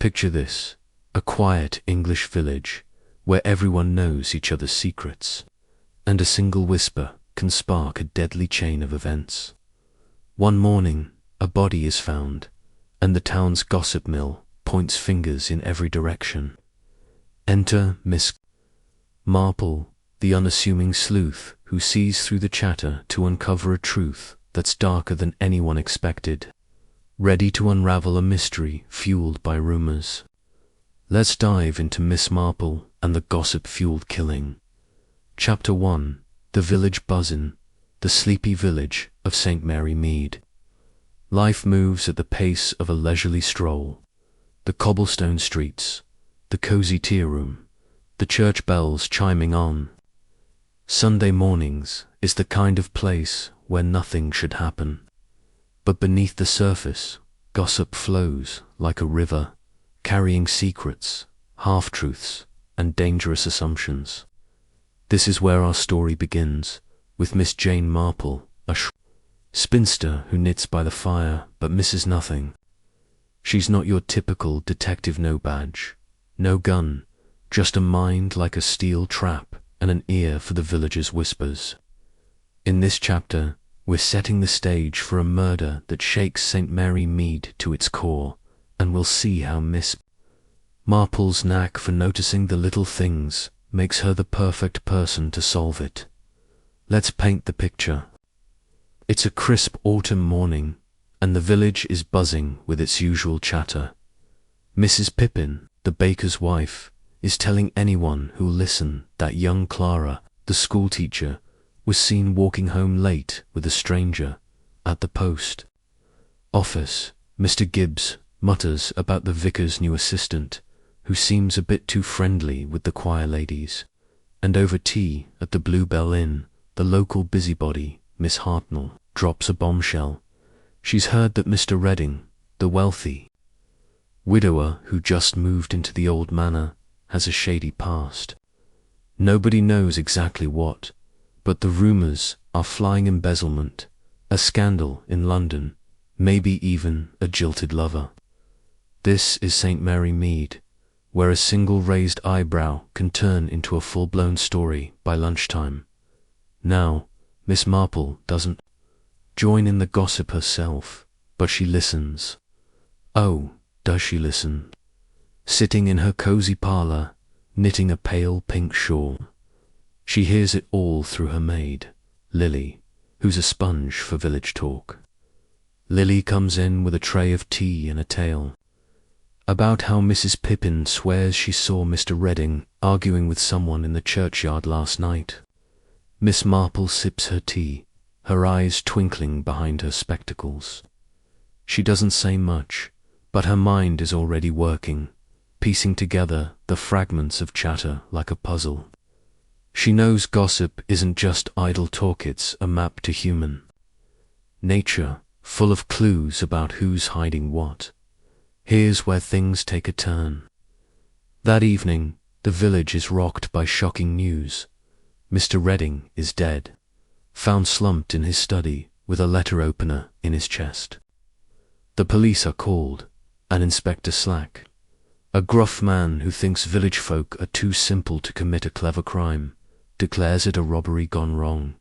Picture this, a quiet English village where everyone knows each other's secrets, and a single whisper can spark a deadly chain of events. One morning, a body is found, and the town's gossip mill points fingers in every direction. Enter Miss Marple, the unassuming sleuth who sees through the chatter to uncover a truth that's darker than anyone expected, ready to unravel a mystery fueled by rumors. Let's dive into Miss Marple and the gossip-fueled killing. Chapter 1. The Village Buzzin', the sleepy village of St. Mary Mead. Life moves at the pace of a leisurely stroll. The cobblestone streets, the cozy tea room, the church bells chiming on. Sunday mornings is the kind of place where nothing should happen. But beneath the surface, gossip flows like a river, carrying secrets, half-truths, and dangerous assumptions. This is where our story begins, with Miss Jane Marple, a spinster who knits by the fire but misses nothing. She's not your typical detective, no badge, no gun, just a mind like a steel trap and an ear for the villagers' whispers. In this chapter, we're setting the stage for a murder that shakes St. Mary Mead to its core, and we'll see how Miss Marple's knack for noticing the little things makes her the perfect person to solve it. Let's paint the picture. It's a crisp autumn morning, and the village is buzzing with its usual chatter. Mrs. Pippin, the baker's wife, is telling anyone who'll listen that young Clara, the schoolteacher, was seen walking home late with a stranger at the post office. Mr. Gibbs mutters about the vicar's new assistant, who seems a bit too friendly with the choir ladies. And over tea at the Bluebell Inn, the local busybody, Miss Hartnell, drops a bombshell. She's heard that Mr. Redding, the wealthy widower who just moved into the old manor, has a shady past. Nobody knows exactly what, but the rumours are flying: embezzlement, a scandal in London, maybe even a jilted lover. This is St. Mary Mead, where a single raised eyebrow can turn into a full-blown story by lunchtime. Now, Miss Marple doesn't join in the gossip herself, but she listens. Oh, does she listen? Sitting in her cozy parlour, knitting a pale pink shawl. She hears it all through her maid, Lily, who's a sponge for village talk. Lily comes in with a tray of tea and a tale about how Mrs. Pippin swears she saw Mr. Redding arguing with someone in the churchyard last night. Miss Marple sips her tea, her eyes twinkling behind her spectacles. She doesn't say much, but her mind is already working, piecing together the fragments of chatter like a puzzle. She knows gossip isn't just idle talk, it's a map to human nature, full of clues about who's hiding what. Here's where things take a turn. That evening, the village is rocked by shocking news. Mr. Redding is dead, found slumped in his study with a letter opener in his chest. The police are called, and Inspector Slack, a gruff man who thinks village folk are too simple to commit a clever crime, declares it a robbery gone wrong.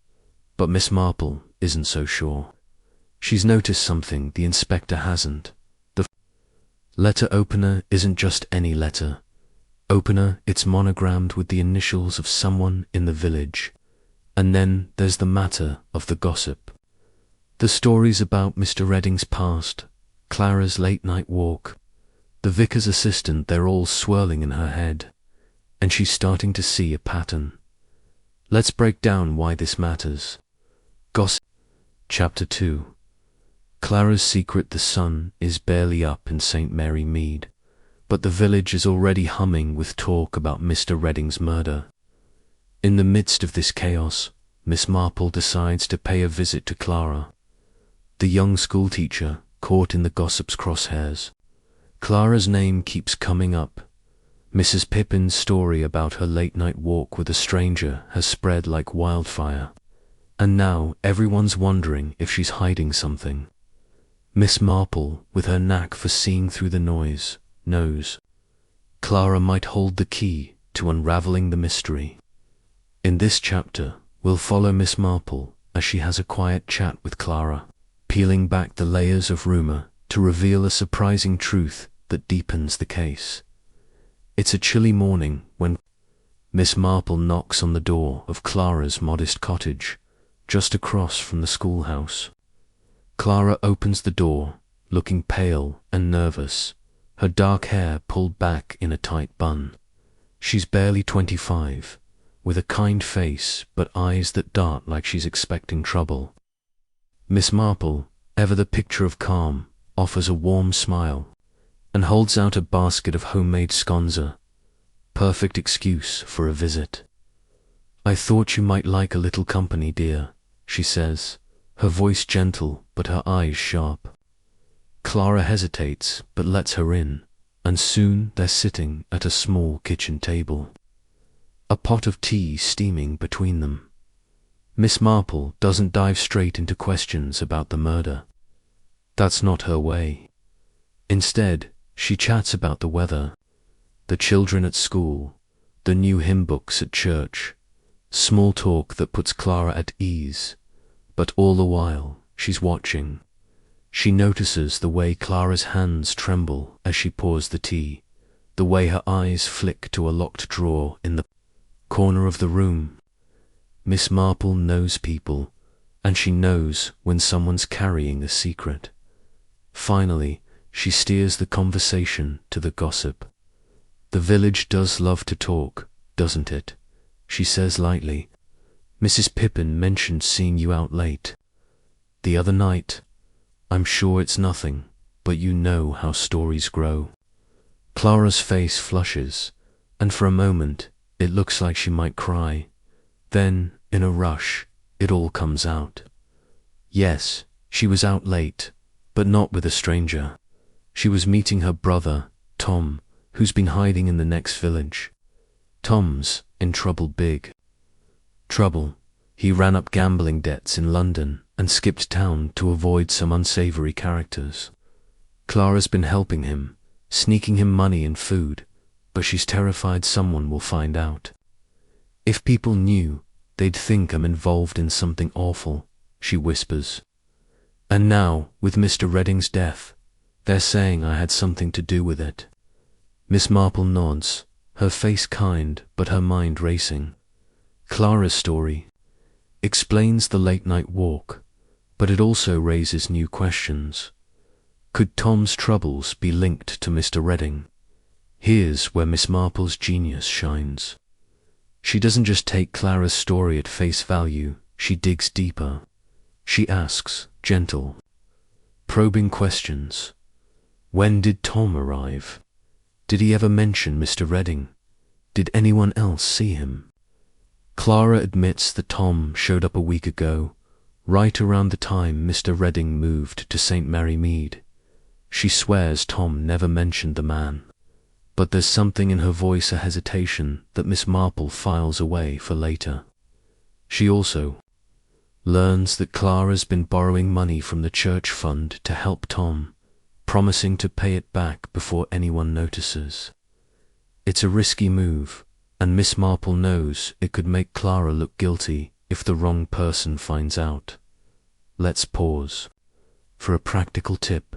But Miss Marple isn't so sure. She's noticed something the inspector hasn't. The letter opener isn't just any letter opener, it's monogrammed with the initials of someone in the village. And then there's the matter of the gossip. The stories about Mr. Redding's past, Clara's late-night walk, the vicar's assistant, they're all swirling in her head, and she's starting to see a pattern. Let's break down why this matters. Gossip. Chapter 2. Clara's secret. The sun is barely up in St. Mary Mead, but the village is already humming with talk about Mr. Redding's murder. In the midst of this chaos, Miss Marple decides to pay a visit to Clara, the young schoolteacher caught in the gossip's crosshairs. Clara's name keeps coming up. Mrs. Pippin's story about her late-night walk with a stranger has spread like wildfire, and now everyone's wondering if she's hiding something. Miss Marple, with her knack for seeing through the noise, knows. Clara might hold the key to unraveling the mystery. In this chapter, we'll follow Miss Marple as she has a quiet chat with Clara, peeling back the layers of rumor to reveal a surprising truth that deepens the case. It's a chilly morning when Miss Marple knocks on the door of Clara's modest cottage, just across from the schoolhouse. Clara opens the door, looking pale and nervous, her dark hair pulled back in a tight bun. She's barely 25, with a kind face but eyes that dart like she's expecting trouble. Miss Marple, ever the picture of calm, offers a warm smile and holds out a basket of homemade sconza, perfect excuse for a visit. "I thought you might like a little company, dear," she says, her voice gentle but her eyes sharp. Clara hesitates but lets her in, and soon they're sitting at a small kitchen table, a pot of tea steaming between them. Miss Marple doesn't dive straight into questions about the murder. That's not her way. Instead, she chats about the weather, the children at school, the new hymn books at church, small talk that puts Clara at ease. But all the while, she's watching. She notices the way Clara's hands tremble as she pours the tea, the way her eyes flick to a locked drawer in the corner of the room. Miss Marple knows people, and she knows when someone's carrying a secret. Finally, she steers the conversation to the gossip. "The village does love to talk, doesn't it?" she says lightly. "Mrs. Pippin mentioned seeing you out late the other night. I'm sure it's nothing, but you know how stories grow." Clara's face flushes, and for a moment it looks like she might cry. Then, in a rush, it all comes out. Yes, she was out late, but not with a stranger. She was meeting her brother, Tom, who's been hiding in the next village. Tom's in trouble, big trouble. He ran up gambling debts in London and skipped town to avoid some unsavory characters. Clara's been helping him, sneaking him money and food, but she's terrified someone will find out. "If people knew, they'd think I'm involved in something awful," she whispers. "And now, with Mr. Redding's death, they're saying I had something to do with it." Miss Marple nods, her face kind but her mind racing. Clara's story explains the late-night walk, but it also raises new questions. Could Tom's troubles be linked to Mr. Redding? Here's where Miss Marple's genius shines. She doesn't just take Clara's story at face value, she digs deeper. She asks gentle, probing questions. When did Tom arrive? Did he ever mention Mr. Redding? Did anyone else see him? Clara admits that Tom showed up a week ago, right around the time Mr. Redding moved to St. Mary Mead. She swears Tom never mentioned the man, but there's something in her voice, a hesitation that Miss Marple files away for later. She also learns that Clara's been borrowing money from the church fund to help Tom, promising to pay it back before anyone notices. It's a risky move, and Miss Marple knows it could make Clara look guilty if the wrong person finds out. Let's pause for a practical tip.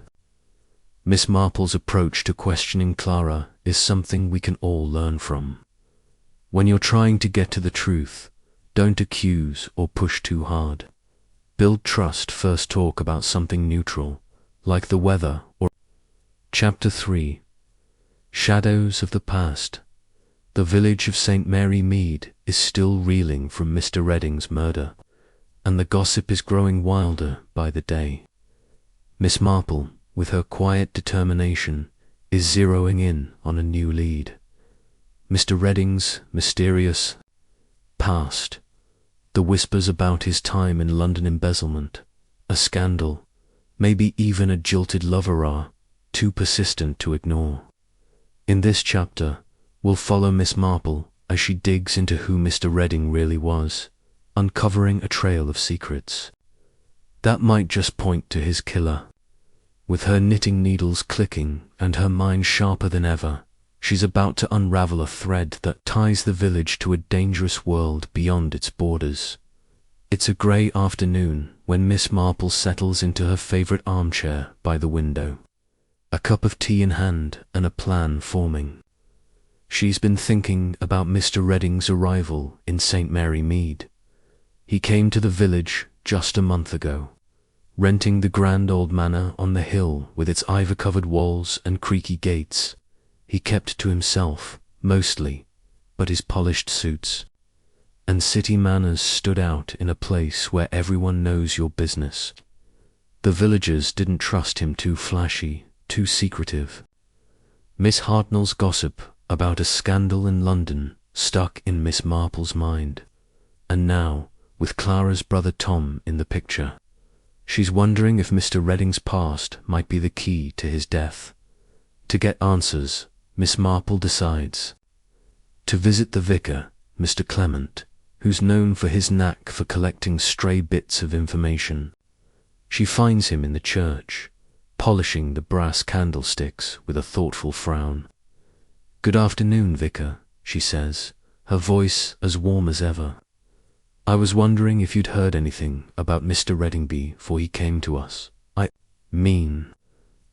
Miss Marple's approach to questioning Clara is something we can all learn from. When you're trying to get to the truth, don't accuse or push too hard. Build trust, first talk about something neutral, like the weather or Chapter 3. Shadows of the Past. The village of St. Mary Mead is still reeling from Mr. Redding's murder, and the gossip is growing wilder by the day. Miss Marple, with her quiet determination, is zeroing in on a new lead. Mr. Redding's mysterious past, the whispers about his time in London embezzlement, a scandal, maybe even a jilted lover are too persistent to ignore. In this chapter, we'll follow Miss Marple as she digs into who Mr. Redding really was, uncovering a trail of secrets that might just point to his killer. With her knitting needles clicking and her mind sharper than ever, she's about to unravel a thread that ties the village to a dangerous world beyond its borders. It's a grey afternoon when Miss Marple settles into her favourite armchair by the window, a cup of tea in hand and a plan forming. She's been thinking about Mr. Redding's arrival in St. Mary Mead. He came to the village just a month ago, renting the grand old manor on the hill with its ivy-covered walls and creaky gates. He kept to himself, mostly, but his polished suits and city manners stood out in a place where everyone knows your business. The villagers didn't trust him too flashy, too secretive. Miss Hartnell's gossip about a scandal in London stuck in Miss Marple's mind, and now, with Clara's brother Tom in the picture, she's wondering if Mr. Redding's past might be the key to his death. To get answers, Miss Marple decides to visit the vicar, Mr. Clement, who's known for his knack for collecting stray bits of information. She finds him in the church, polishing the brass candlesticks with a thoughtful frown. "Good afternoon, Vicar," she says, her voice as warm as ever. "I was wondering if you'd heard anything about Mr. Redding before he came to us." "I mean..."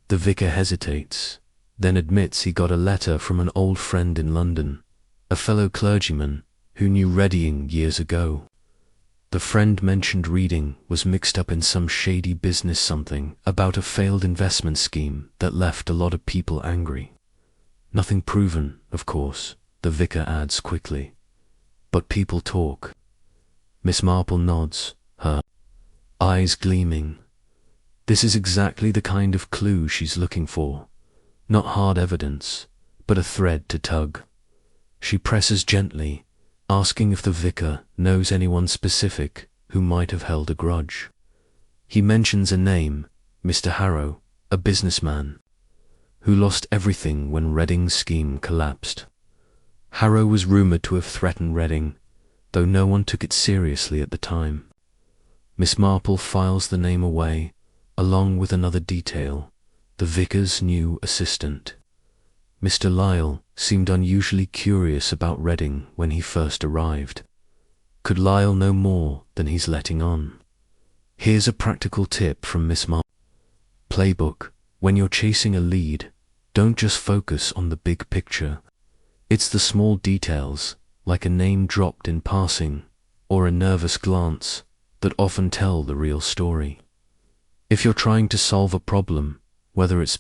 The vicar hesitates, then admits he got a letter from an old friend in London, a fellow clergyman who knew Redding years ago. The friend mentioned Redding was mixed up in some shady business, something about a failed investment scheme that left a lot of people angry. "Nothing proven, of course," the vicar adds quickly. "But people talk." Miss Marple nods, her eyes gleaming. This is exactly the kind of clue she's looking for. Not hard evidence, but a thread to tug. She presses gently, asking if the vicar knows anyone specific who might have held a grudge. He mentions a name, Mr. Harrow, a businessman, who lost everything when Redding's scheme collapsed. Harrow was rumoured to have threatened Redding, though no one took it seriously at the time. Miss Marple files the name away, along with another detail, the vicar's new assistant. Mr. Lyle seemed unusually curious about Redding when he first arrived. Could Lyle know more than he's letting on? Here's a practical tip from Miss Marple. Playbook: when you're chasing a lead, don't just focus on the big picture. It's the small details, like a name dropped in passing, or a nervous glance, that often tell the real story. If you're trying to solve a problem, whether it's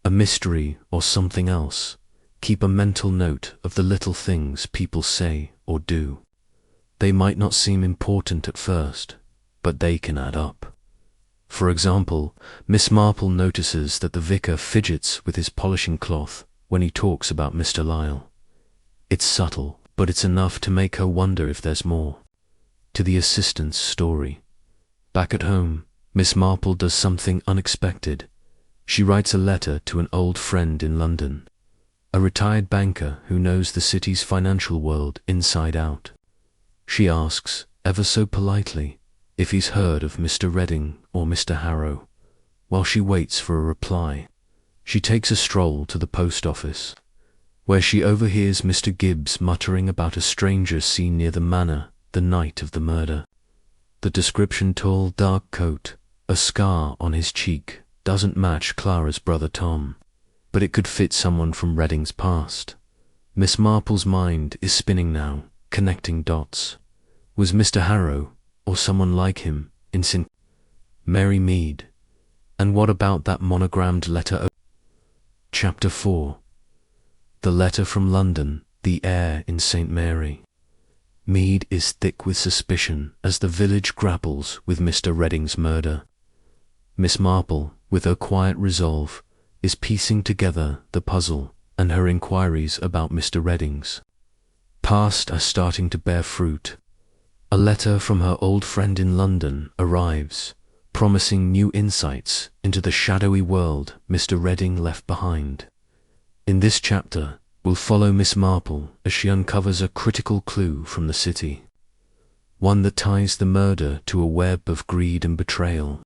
a mystery or something else, keep a mental note of the little things people say or do. They might not seem important at first, but they can add up. For example, Miss Marple notices that the vicar fidgets with his polishing cloth when he talks about Mr. Lyle. It's subtle, but it's enough to make her wonder if there's more to the assistant's story. Back at home, Miss Marple does something unexpected. She writes a letter to an old friend in London, a retired banker who knows the city's financial world inside out. She asks, ever so politely, if he's heard of Mr. Redding or Mr. Harrow. While she waits for a reply, she takes a stroll to the post office, where she overhears Mr. Gibbs muttering about a stranger seen near the manor the night of the murder. The description: tall, dark coat, a scar on his cheek, doesn't match Clara's brother Tom, but it could fit someone from Redding's past. Miss Marple's mind is spinning now, connecting dots. Was Mr. Harrow, or someone like him, in St. Mary Mead? And what about that monogrammed letter? Chapter 4. The letter from London, the air in St. Mary. Mead is thick with suspicion as the village grapples with Mr. Redding's murder. Miss Marple, with her quiet resolve, is piecing together the puzzle, and her inquiries about Mr. Redding's past are starting to bear fruit. A letter from her old friend in London arrives, promising new insights into the shadowy world Mr. Redding left behind. In this chapter, we'll follow Miss Marple as she uncovers a critical clue from the city, one that ties the murder to a web of greed and betrayal.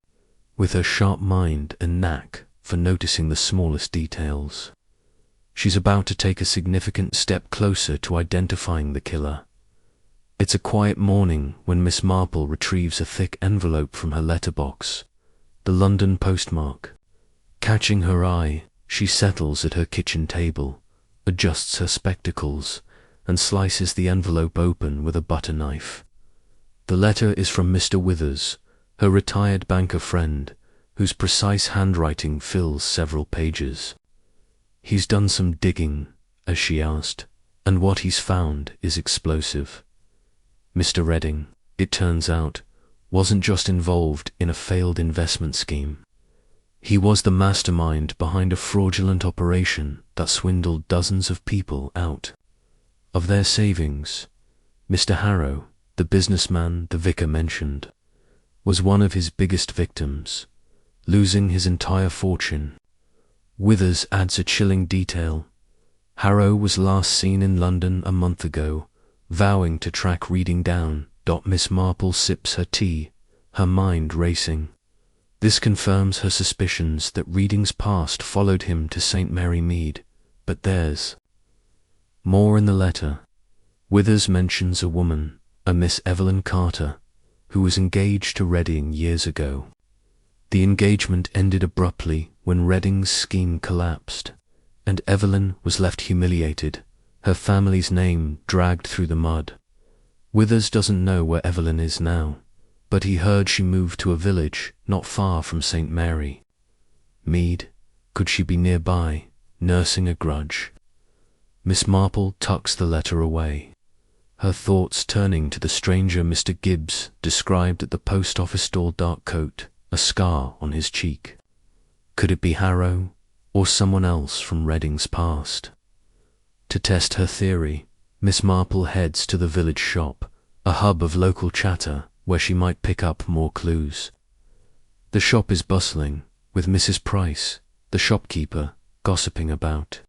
With her sharp mind and knack for noticing the smallest details. She's about to take a significant step closer to identifying the killer. It's a quiet morning when Miss Marple retrieves a thick envelope from her letterbox, the London postmark. Catching her eye, she settles at her kitchen table, adjusts her spectacles, and slices the envelope open with a butter knife. The letter is from Mr. Withers, her retired banker friend, whose precise handwriting fills several pages. He's done some digging, as she asked, and what he's found is explosive. Mr. Redding, it turns out, wasn't just involved in a failed investment scheme. He was the mastermind behind a fraudulent operation that swindled dozens of people out of their savings. Mr. Harrow, the businessman the vicar mentioned, was one of his biggest victims, losing his entire fortune. Withers adds a chilling detail. Harrow was last seen in London a month ago, vowing to track Reading down. Miss Marple sips her tea, her mind racing. This confirms her suspicions that Reading's past followed him to St. Mary Mead, but there's more in the letter. Withers mentions a woman, a Miss Evelyn Carter, who was engaged to Reading years ago. The engagement ended abruptly when Redding's scheme collapsed, and Evelyn was left humiliated, her family's name dragged through the mud. Withers doesn't know where Evelyn is now, but he heard she moved to a village not far from St. Mary. Mead, could she be nearby, nursing a grudge? Miss Marple tucks the letter away, her thoughts turning to the stranger Mr. Gibbs described at the post office door. Dark coat, a scar on his cheek. Could it be Harrow, or someone else from Redding's past? To test her theory, Miss Marple heads to the village shop, a hub of local chatter where she might pick up more clues. The shop is bustling, with Mrs. Price, the shopkeeper, gossiping about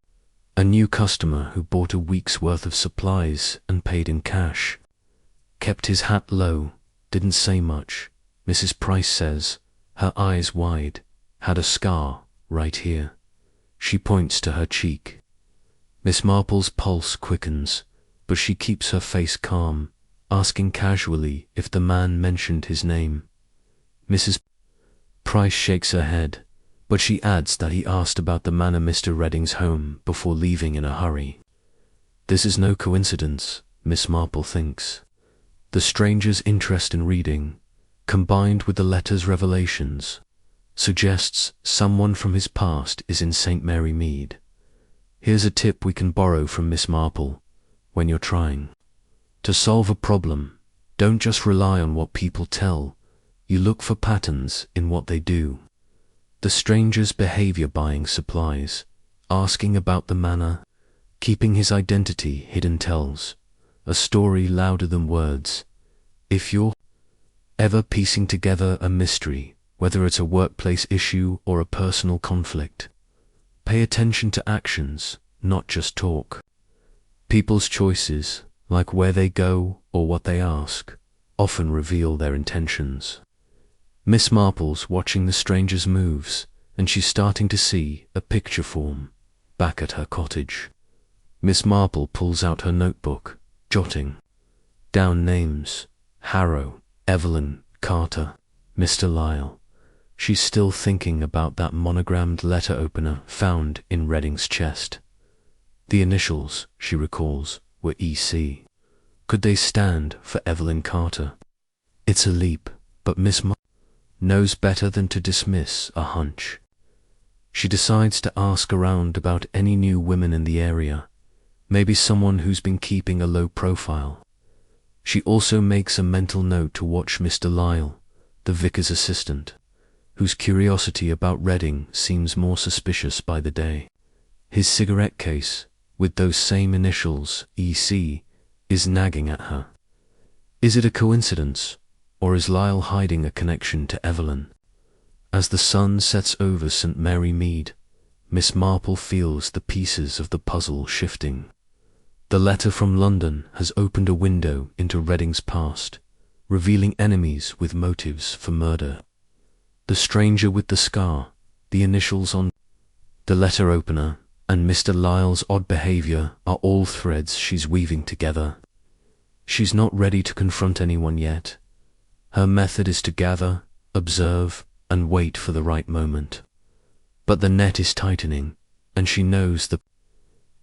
a new customer who bought a week's worth of supplies and paid in cash. Kept his hat low, didn't say much, Mrs. Price says, her eyes wide, had a scar right here. She points to her cheek. Miss Marple's pulse quickens, but she keeps her face calm, asking casually if the man mentioned his name. Mrs. Price shakes her head, but she adds that he asked about the man at Mr. Redding's home before leaving in a hurry. This is no coincidence, Miss Marple thinks. The stranger's interest in Reading, combined with the letter's revelations, suggests someone from his past is in St. Mary Mead. Here's a tip we can borrow from Miss Marple when you're trying to solve a problem. Don't just rely on what people tell, you look for patterns in what they do. The stranger's behavior buying supplies, asking about the manor, keeping his identity hidden tells a story louder than words. If you're ever piecing together a mystery, whether it's a workplace issue or a personal conflict, pay attention to actions, not just talk. People's choices, like where they go or what they ask, often reveal their intentions. Miss Marple's watching the stranger's moves, and she's starting to see a picture form back at her cottage. Miss Marple pulls out her notebook, jotting down names: Harrow, Evelyn Carter, Mr. Lyle. She's still thinking about that monogrammed letter opener found in Redding's chest. The initials, she recalls, were EC. Could they stand for Evelyn Carter? It's a leap, but Miss Marple knows better than to dismiss a hunch. She decides to ask around about any new women in the area, maybe someone who's been keeping a low profile. She also makes a mental note to watch Mr. Lyle, the vicar's assistant, whose curiosity about Redding seems more suspicious by the day. His cigarette case, with those same initials, EC, is nagging at her. Is it a coincidence, or is Lyle hiding a connection to Evelyn? As the sun sets over St. Mary Mead, Miss Marple feels the pieces of the puzzle shifting. The letter from London has opened a window into Redding's past, revealing enemies with motives for murder. The stranger with the scar, the initials on the letter opener, and Mr. Lyle's odd behavior are all threads she's weaving together. She's not ready to confront anyone yet. Her method is to gather, observe, and wait for the right moment. But the net is tightening, and she knows the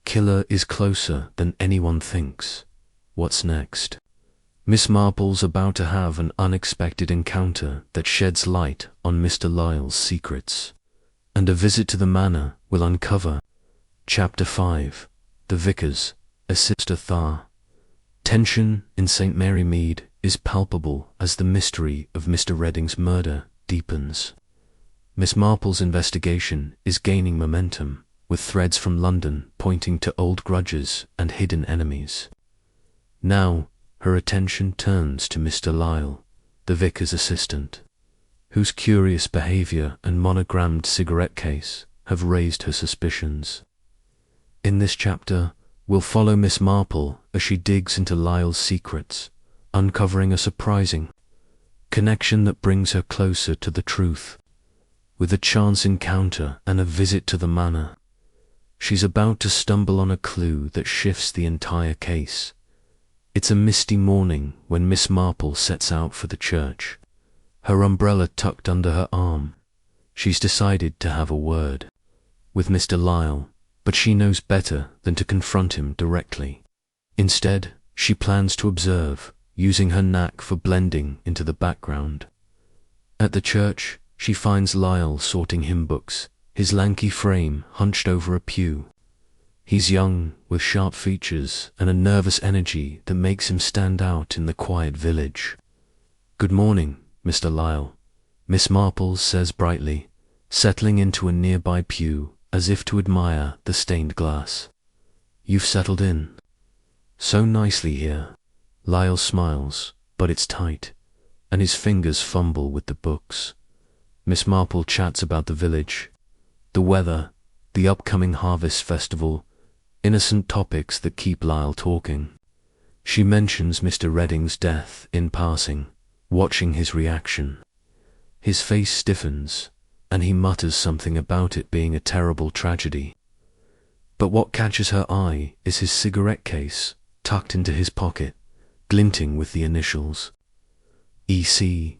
killer is closer than anyone thinks. What's next? Miss Marple's about to have an unexpected encounter that sheds light on Mr. Lyle's secrets, and a visit to the manor will uncover. Chapter 5. The Vicar's Assist-a-Thar. Tension in St. Mary Mead is palpable as the mystery of Mr. Redding's murder deepens. Miss Marple's investigation is gaining momentum, with threads from London pointing to old grudges and hidden enemies. Now, her attention turns to Mr. Lyle, the vicar's assistant, whose curious behavior and monogrammed cigarette case have raised her suspicions. In this chapter, we'll follow Miss Marple as she digs into Lyle's secrets, uncovering a surprising connection that brings her closer to the truth. With a chance encounter and a visit to the manor, she's about to stumble on a clue that shifts the entire case. It's a misty morning when Miss Marple sets out for the church, her umbrella tucked under her arm. She's decided to have a word with Mr. Lyle, but she knows better than to confront him directly. Instead, she plans to observe, using her knack for blending into the background. At the church, she finds Lyle sorting hymn books, his lanky frame hunched over a pew. He's young, with sharp features and a nervous energy that makes him stand out in the quiet village. "Good morning, Mr. Lyle," Miss Marple says brightly, settling into a nearby pew as if to admire the stained glass. "You've settled in so nicely here." Lyle smiles, but it's tight, and his fingers fumble with the books. Miss Marple chats about the village, the weather, the upcoming harvest festival, innocent topics that keep Lyle talking. She mentions Mr. Redding's death in passing, watching his reaction. His face stiffens, and he mutters something about it being a terrible tragedy. But what catches her eye is his cigarette case, tucked into his pocket, glinting with the initials EC.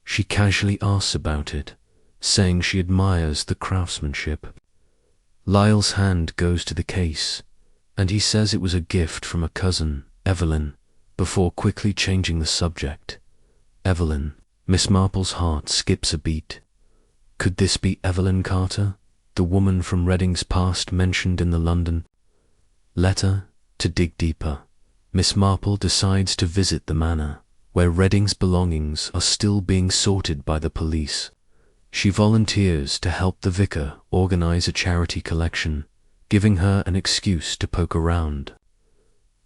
She casually asks about it, saying she admires the craftsmanship. Lyle's hand goes to the case, and he says it was a gift from a cousin, Evelyn, before quickly changing the subject. Evelyn. Miss Marple's heart skips a beat. Could this be Evelyn Carter, the woman from Redding's past mentioned in the London letter? To dig deeper, Miss Marple decides to visit the manor, where Redding's belongings are still being sorted by the police. She volunteers to help the vicar organize a charity collection, giving her an excuse to poke around.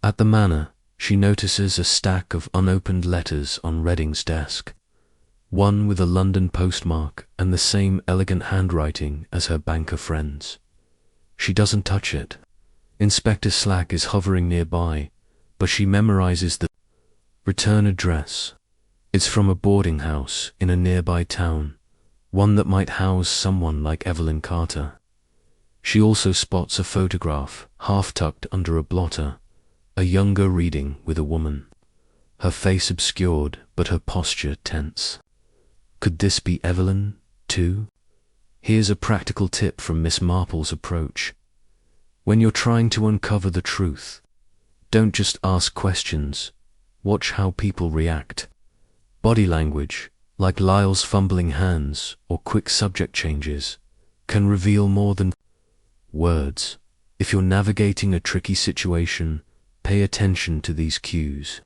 At the manor, she notices a stack of unopened letters on Redding's desk, one with a London postmark and the same elegant handwriting as her banker friends. She doesn't touch it. Inspector Slack is hovering nearby, but she memorizes the return address. It's from a boarding house in a nearby town, one that might house someone like Evelyn Carter. She also spots a photograph, half-tucked under a blotter, a younger reading with a woman, her face obscured but her posture tense. Could this be Evelyn, too? Here's a practical tip from Miss Marple's approach. When you're trying to uncover the truth, don't just ask questions, watch how people react. Body language, like Lyle's fumbling hands or quick subject changes, can reveal more than words. If you're navigating a tricky situation, pay attention to these cues.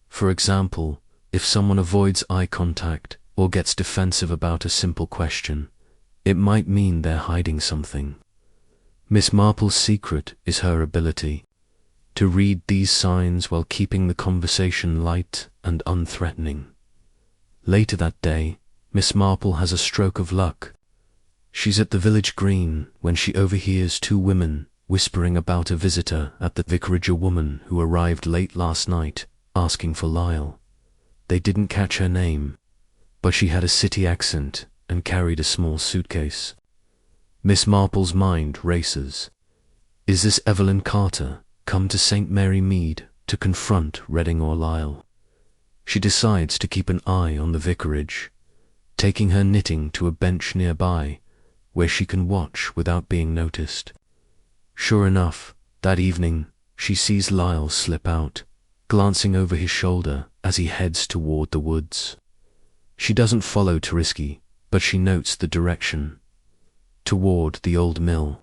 For example, if someone avoids eye contact or gets defensive about a simple question, it might mean they're hiding something. Miss Marple's secret is her ability to read these signs while keeping the conversation light and unthreatening. Later that day, Miss Marple has a stroke of luck. She's at the village green when she overhears two women whispering about a visitor at the vicarage, a woman who arrived late last night, asking for Lyle. They didn't catch her name, but she had a city accent and carried a small suitcase. Miss Marple's mind races. Is this Evelyn Carter, come to St. Mary Mead to confront Reading or Lyle? She decides to keep an eye on the vicarage, taking her knitting to a bench nearby, where she can watch without being noticed. Sure enough, that evening, she sees Lyle slip out, glancing over his shoulder as he heads toward the woods. She doesn't follow too risky, but she notes the direction. Toward the old mill,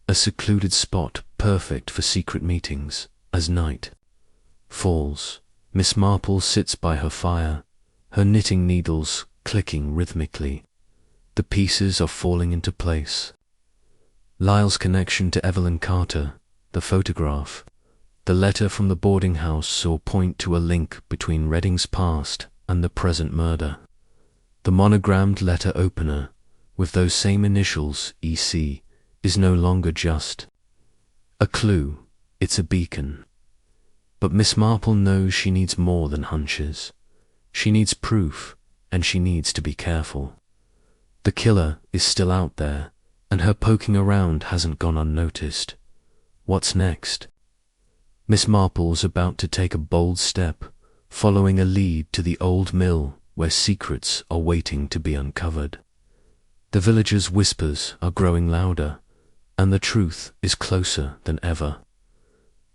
a secluded spot perfect for secret meetings. As night falls, Miss Marple sits by her fire, her knitting needles clicking rhythmically. The pieces are falling into place. Lyle's connection to Evelyn Carter, the photograph, the letter from the boarding house all point to a link between Reading's past and the present murder. The monogrammed letter opener, with those same initials, EC, is no longer just a clue, it's a beacon. But Miss Marple knows she needs more than hunches. She needs proof, and she needs to be careful. The killer is still out there, and her poking around hasn't gone unnoticed. What's next? Miss Marple's about to take a bold step, following a lead to the old mill where secrets are waiting to be uncovered. The villagers' whispers are growing louder, and the truth is closer than ever.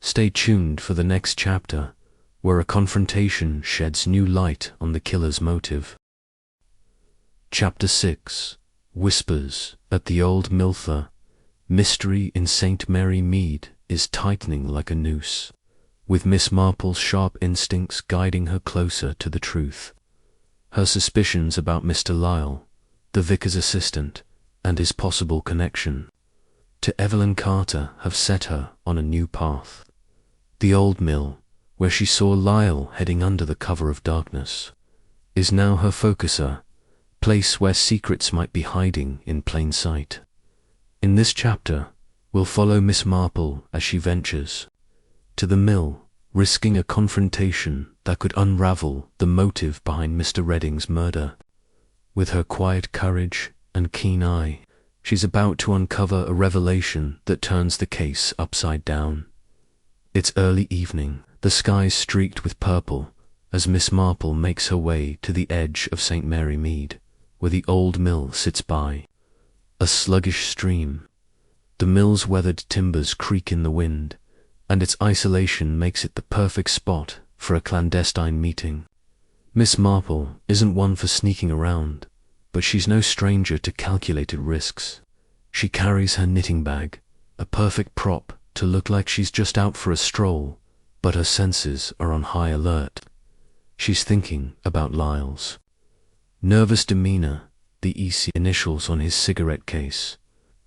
Stay tuned for the next chapter, where a confrontation sheds new light on the killer's motive. Chapter 6. Whispers at the Old Miltha. Mystery in St. Mary Mead is tightening like a noose, with Miss Marple's sharp instincts guiding her closer to the truth. Her suspicions about Mr. Lyle, the vicar's assistant, and his possible connection to Evelyn Carter have set her on a new path. The old mill, where she saw Lyle heading under the cover of darkness, is now her focuser, place where secrets might be hiding in plain sight. In this chapter, we'll follow Miss Marple as she ventures to the mill, risking a confrontation that could unravel the motive behind Mr. Reading's murder. With her quiet courage and keen eye, she's about to uncover a revelation that turns the case upside down. It's early evening, the sky streaked with purple, as Miss Marple makes her way to the edge of St. Mary Mead, where the old mill sits by. A sluggish stream. The mill's weathered timbers creak in the wind, and its isolation makes it the perfect spot for a clandestine meeting. Miss Marple isn't one for sneaking around, but she's no stranger to calculated risks. She carries her knitting bag, a perfect prop to look like she's just out for a stroll, but her senses are on high alert. She's thinking about Lyle's nervous demeanor, the EC initials on his cigarette case,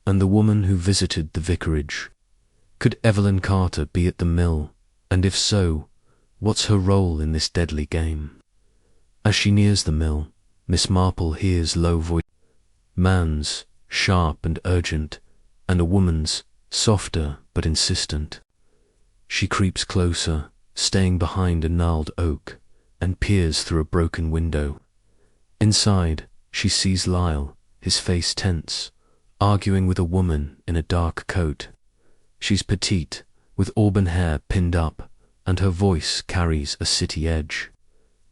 and the woman who visited the vicarage. Could Evelyn Carter be at the mill, and if so, what's her role in this deadly game? As she nears the mill, Miss Marple hears low voice, man's sharp and urgent, and a woman's softer but insistent. She creeps closer, staying behind a gnarled oak, and peers through a broken window. Inside, she sees Lyle, his face tense, arguing with a woman in a dark coat. She's petite, with auburn hair pinned up, and her voice carries a city edge.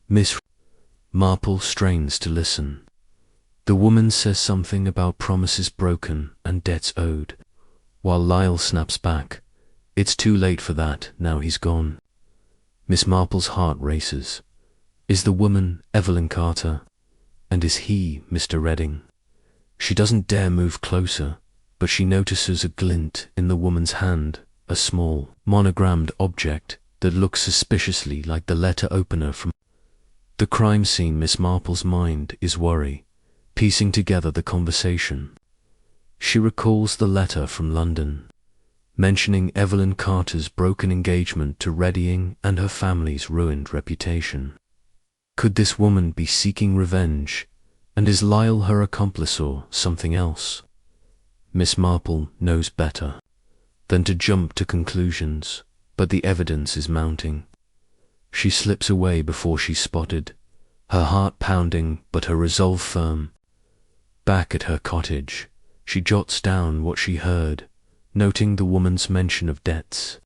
Miss Marple strains to listen. The woman says something about promises broken and debts owed, while Lyle snaps back, "It's too late for that, now he's gone." Miss Marple's heart races. Is the woman Evelyn Carter? And is he Mr. Reading? She doesn't dare move closer, but she notices a glint in the woman's hand, a small, monogrammed object that looks suspiciously like the letter opener from the crime scene. Miss Marple's mind is worry, piecing together the conversation. She recalls the letter from London, mentioning Evelyn Carter's broken engagement to Reading and her family's ruined reputation. Could this woman be seeking revenge, and is Lyle her accomplice or something else? Miss Marple knows better than to jump to conclusions, but the evidence is mounting. She slips away before she's spotted, her heart pounding but her resolve firm. Back at her cottage, she jots down what she heard, noting the woman's mention of debts.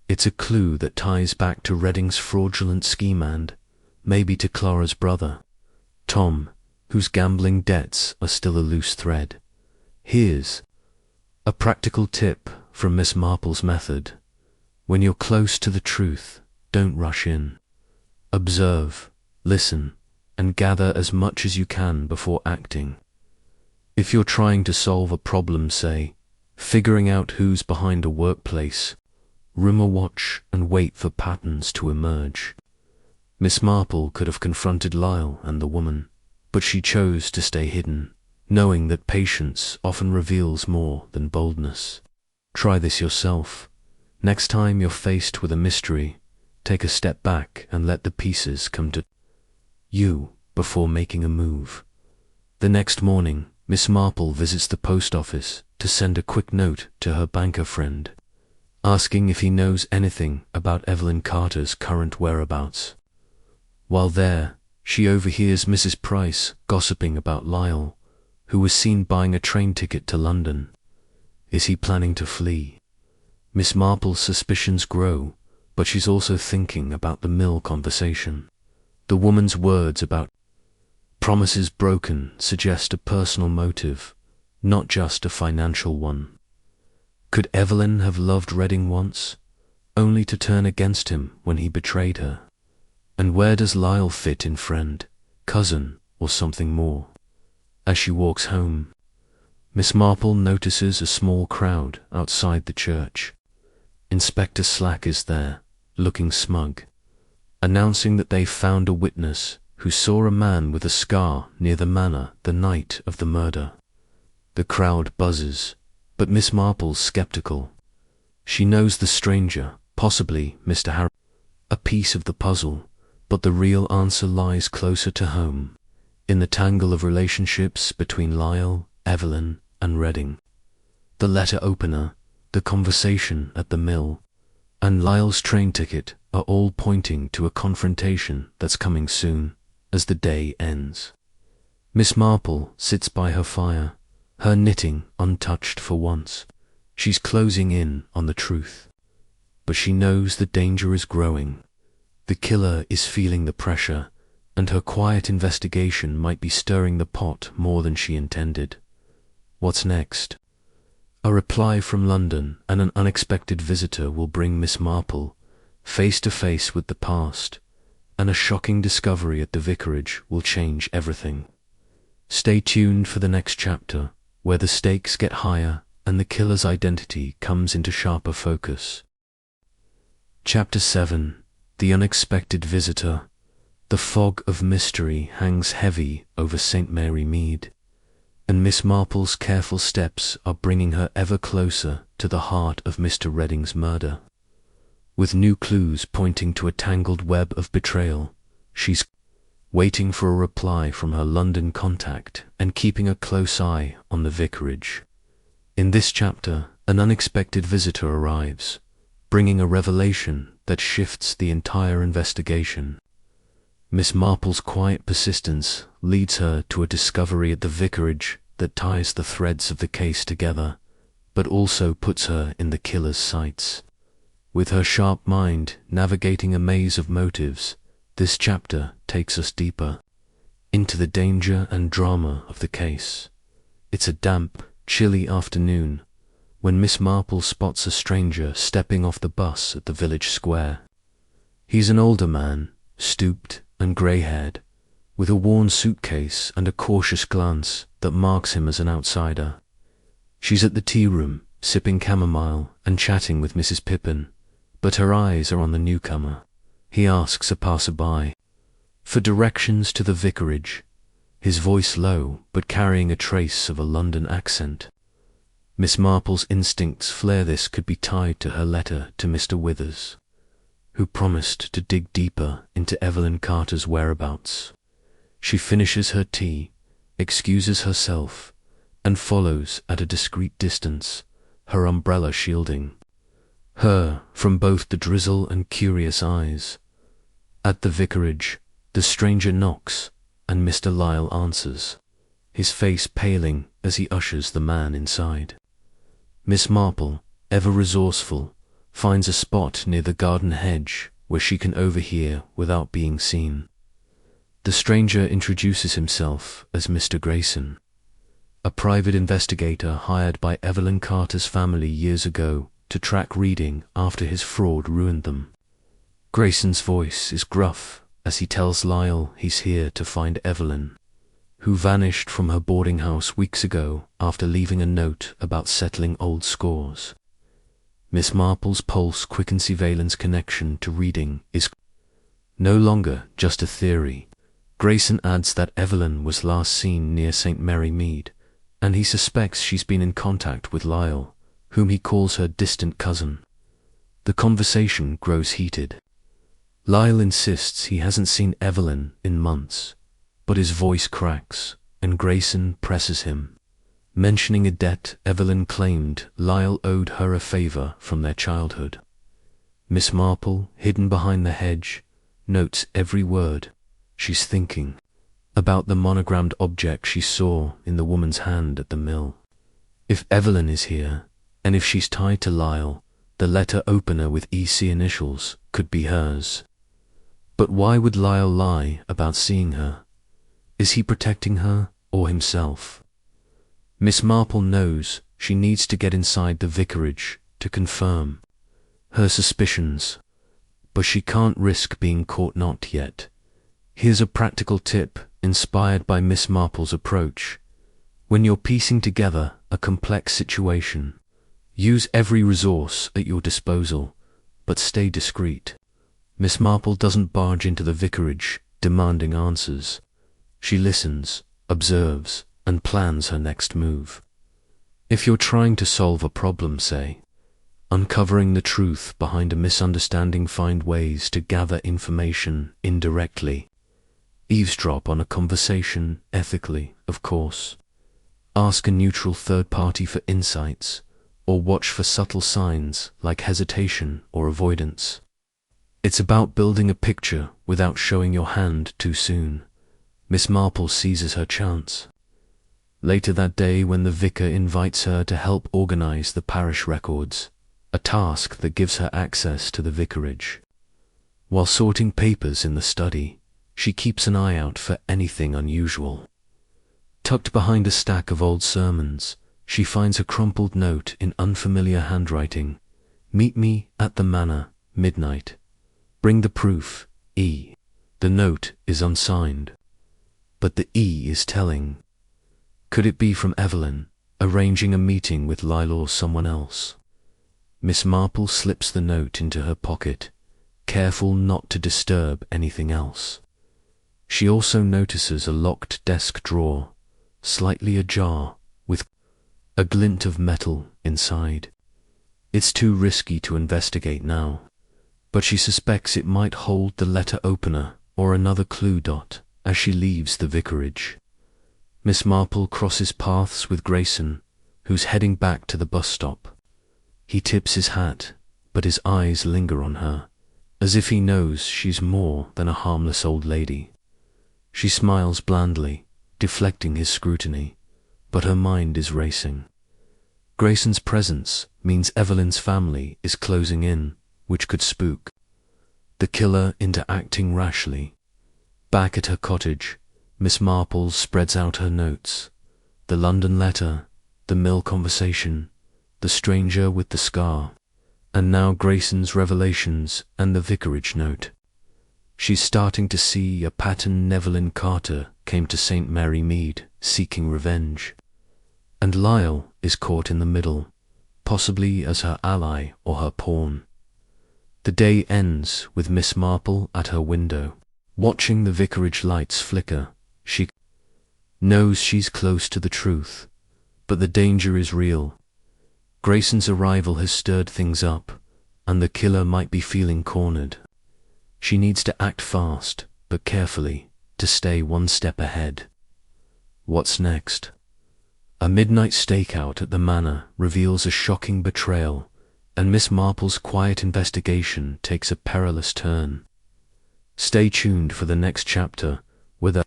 It's a clue that ties back to Redding's fraudulent scheme and, maybe to Clara's brother, Tom, whose gambling debts are still a loose thread. Here's a practical tip from Miss Marple's method. When you're close to the truth, don't rush in. Observe, listen, and gather as much as you can before acting. If you're trying to solve a problem, say, figuring out who's behind a workplace, rumor watch and wait for patterns to emerge. Miss Marple could have confronted Lyle and the woman, but she chose to stay hidden, knowing that patience often reveals more than boldness. Try this yourself. Next time you're faced with a mystery, take a step back and let the pieces come to you before making a move. The next morning, Miss Marple visits the post office to send a quick note to her banker friend, asking if he knows anything about Evelyn Carter's current whereabouts. While there, she overhears Mrs. Price gossiping about Lyle, who was seen buying a train ticket to London. Is he planning to flee? Miss Marple's suspicions grow, but she's also thinking about the mill conversation. The woman's words about promises broken suggest a personal motive, not just a financial one. Could Evelyn have loved Redding once, only to turn against him when he betrayed her? And where does Lyle fit in friend, cousin, or something more? As she walks home, Miss Marple notices a small crowd outside the church. Inspector Slack is there, looking smug, announcing that they found a witness who saw a man with a scar near the manor the night of the murder. The crowd buzzes, but Miss Marple's skeptical. She knows the stranger, possibly Mr. Harry, a piece of the puzzle, but the real answer lies closer to home, in the tangle of relationships between Lyle, Evelyn, and Redding. The letter opener, the conversation at the mill, and Lyle's train ticket are all pointing to a confrontation that's coming soon, as the day ends. Miss Marple sits by her fire, her knitting untouched for once. She's closing in on the truth. But she knows the danger is growing. The killer is feeling the pressure, and her quiet investigation might be stirring the pot more than she intended. What's next? A reply from London and an unexpected visitor will bring Miss Marple face to face with the past, and a shocking discovery at the vicarage will change everything. Stay tuned for the next chapter, where the stakes get higher and the killer's identity comes into sharper focus. Chapter 7. The Unexpected Visitor. The fog of mystery hangs heavy over St. Mary Mead, and Miss Marple's careful steps are bringing her ever closer to the heart of Mr. Redding's murder. With new clues pointing to a tangled web of betrayal, she's waiting for a reply from her London contact and keeping a close eye on the vicarage. In this chapter, an unexpected visitor arrives, bringing a revelation that shifts the entire investigation. Miss Marple's quiet persistence leads her to a discovery at the vicarage that ties the threads of the case together, but also puts her in the killer's sights. With her sharp mind navigating a maze of motives, this chapter takes us deeper into the danger and drama of the case. It's a damp, chilly afternoon when Miss Marple spots a stranger stepping off the bus at the village square. He's an older man, stooped and grey-haired, with a worn suitcase and a cautious glance that marks him as an outsider. She's at the tea room, sipping chamomile and chatting with Mrs. Pippin, but her eyes are on the newcomer. He asks a passerby for directions to the vicarage, his voice low but carrying a trace of a London accent. Miss Marple's instincts flare this could be tied to her letter to Mr. Withers, who promised to dig deeper into Evelyn Carter's whereabouts. She finishes her tea, excuses herself, and follows at a discreet distance, her umbrella shielding her from both the drizzle and curious eyes. At the vicarage, the stranger knocks, and Mr. Lyle answers. his face paling as he ushers the man inside. Miss Marple, ever resourceful, finds a spot near the garden hedge where she can overhear without being seen. The stranger introduces himself as Mr. Grayson, a private investigator hired by Evelyn Carter's family years ago to track Reading after his fraud ruined them. Grayson's voice is gruff as he tells Lyle he's here to find Evelyn, who vanished from her boarding house weeks ago after leaving a note about settling old scores. Miss Marple's pulse quickens Evelyn's connection to Reading is no longer just a theory. Grayson adds that Evelyn was last seen near St. Mary Mead, and he suspects she's been in contact with Lyle, whom he calls her distant cousin. The conversation grows heated. Lyle insists he hasn't seen Evelyn in months, but his voice cracks, and Grayson presses him, mentioning a debt Evelyn claimed Lyle owed her a favor from their childhood. Miss Marple, hidden behind the hedge, notes every word. She's thinking about the monogrammed object she saw in the woman's hand at the mill. If Evelyn is here, and if she's tied to Lyle, the letter opener with EC initials could be hers. But why would Lyle lie about seeing her? Is he protecting her or himself? Miss Marple knows she needs to get inside the vicarage to confirm her suspicions, but she can't risk being caught not yet. Here's a practical tip inspired by Miss Marple's approach. When you're piecing together a complex situation, use every resource at your disposal, but stay discreet. Miss Marple doesn't barge into the vicarage demanding answers. She listens, observes, and plans her next move. If you're trying to solve a problem, say, uncovering the truth behind a misunderstanding, find ways to gather information indirectly. Eavesdrop on a conversation, ethically, of course. Ask a neutral third party for insights, or watch for subtle signs like hesitation or avoidance. It's about building a picture without showing your hand too soon. Miss Marple seizes her chance. Later that day, when the vicar invites her to help organize the parish records, a task that gives her access to the vicarage. While sorting papers in the study, she keeps an eye out for anything unusual. Tucked behind a stack of old sermons, she finds a crumpled note in unfamiliar handwriting. Meet me at the manor, midnight. Bring the proof, E. The note is unsigned, but the E is telling. Could it be from Evelyn, arranging a meeting with Lyle or someone else? Miss Marple slips the note into her pocket, careful not to disturb anything else. She also notices a locked desk drawer, slightly ajar, with a glint of metal inside. It's too risky to investigate now, but she suspects it might hold the letter opener or another clue. As she leaves the vicarage, Miss Marple crosses paths with Grayson, who's heading back to the bus stop. He tips his hat, but his eyes linger on her, as if he knows she's more than a harmless old lady. She smiles blandly, deflecting his scrutiny, but her mind is racing. Grayson's presence means Evelyn's family is closing in, which could spook the killer into acting rashly. Back at her cottage, Miss Marple spreads out her notes. The London letter, the mill conversation, the stranger with the scar, and now Grayson's revelations and the vicarage note. She's starting to see a pattern. Evelyn Carter came to St. Mary Mead seeking revenge, and Lyle is caught in the middle, possibly as her ally or her pawn. The day ends with Miss Marple at her window, watching the vicarage lights flicker. She knows she's close to the truth, but the danger is real. Grayson's arrival has stirred things up, and the killer might be feeling cornered. She needs to act fast, but carefully, to stay one step ahead. What's next? A midnight stakeout at the manor reveals a shocking betrayal, and Miss Marple's quiet investigation takes a perilous turn. Stay tuned for the next chapter, where the